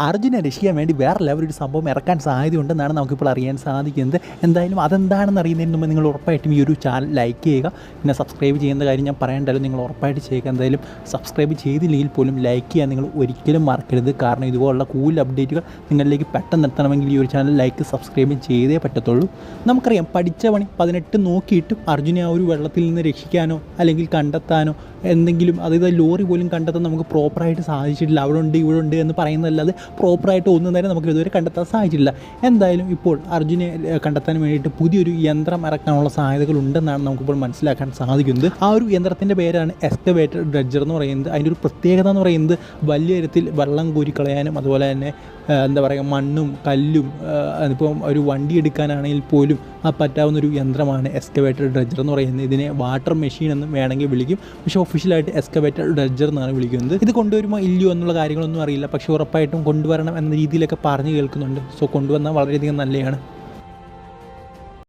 അർജുനെ രക്ഷിക്കാൻ വേണ്ടി വേറെ ലെവലൊരു സംഭവം ഇറക്കാൻ സാധ്യതയുണ്ടെന്നാണ് നമുക്കിപ്പോൾ അറിയാൻ സാധിക്കുന്നത്. എന്തായാലും അതെന്താണെന്ന് അറിയുന്നതിന് മുമ്പ് നിങ്ങൾ ഉറപ്പായിട്ടും ഈ ഒരു ചാനൽ ലൈക്ക് ചെയ്യുക. പിന്നെ സബ്സ്ക്രൈബ് ചെയ്യുന്ന കാര്യം ഞാൻ പറയണ്ടല്ലോ, നിങ്ങൾ ഉറപ്പായിട്ട് ചെയ്യുക. എന്തായാലും സബ്സ്ക്രൈബ് ചെയ്തില്ലെങ്കിൽ പോലും ലൈക്ക് ചെയ്യാൻ നിങ്ങൾ ഒരിക്കലും മറക്കരുത്. കാരണം ഇതുപോലുള്ള കൂൾ അപ്ഡേറ്റുകൾ നിങ്ങളിലേക്ക് പെട്ടെന്ന് എത്തണമെങ്കിൽ ഈ ഒരു ചാനൽ ലൈക്ക് സബ്സ്ക്രൈബ് ചെയ്തേ പറ്റത്തുള്ളൂ. നമുക്കറിയാം, പഠിച്ച പണി 18 നോക്കിയിട്ടും അർജുനെ ആ ഒരു വെള്ളത്തിൽ നിന്ന് രക്ഷിക്കാനോ അല്ലെങ്കിൽ കണ്ടെത്താനോ എന്തെങ്കിലും, അതായത് ലോറി പോലും കണ്ടെത്താൻ നമുക്ക് പ്രോപ്പറായിട്ട് സാധിച്ചിട്ടില്ല. അവിടെ ഉണ്ട് ഇവിടെ ഉണ്ട് എന്ന് പറയുന്നതല്ലാതെ പ്രോപ്പറായിട്ട് ഒന്നും തന്നെ നമുക്ക് ഇതുവരെ കണ്ടെത്താൻ സാധിച്ചിട്ടില്ല. എന്തായാലും ഇപ്പോൾ അർജുനെ കണ്ടെത്താൻ വേണ്ടിയിട്ട് പുതിയൊരു യന്ത്രം ഇറക്കാനുള്ള സാധ്യതകളുണ്ടെന്നാണ് നമുക്കിപ്പോൾ മനസ്സിലാക്കാൻ സാധിക്കുന്നത്. ആ ഒരു യന്ത്രത്തിൻ്റെ പേരാണ് എക്സ്കവേറ്റർ ഡ്രഡ്ജർ എന്ന് പറയുന്നത്. അതിൻ്റെ ഒരു പ്രത്യേകത എന്ന് പറയുന്നത് വലിയ തരത്തിൽ വെള്ളം കോരിക്കളയാനും അതുപോലെ തന്നെ എന്താ പറയുക, മണ്ണും കല്ലും അതിപ്പം ഒരു വണ്ടി എടുക്കാനാണെങ്കിൽ പോലും പറ്റാവുന്നൊരു യന്ത്രമാണ് എക്സ്കവേറ്റർ ഡ്രഡ്ജർ എന്ന് പറയുന്നത്. ഇതിനെ വാട്ടർ മെഷീൻ എന്നും വേണമെങ്കിൽ വിളിക്കും, പക്ഷേ ഒഫീഷ്യലായിട്ട് എക്സ്കവേറ്റർ ഡ്രഡ്ജർ എന്നാണ് വിളിക്കുന്നത്. ഇത് കൊണ്ടുവരുമ്പോൾ ഇല്ലയോ എന്നുള്ള കാര്യങ്ങളൊന്നും അറിയില്ല, പക്ഷേ ഉറപ്പായിട്ടും കൊണ്ടുവരണം എന്ന രീതിയിലൊക്കെ പറഞ്ഞു കേൾക്കുന്നുണ്ട്. സോ കൊണ്ടുവന്നാൽ വളരെയധികം നല്ലതാണ്.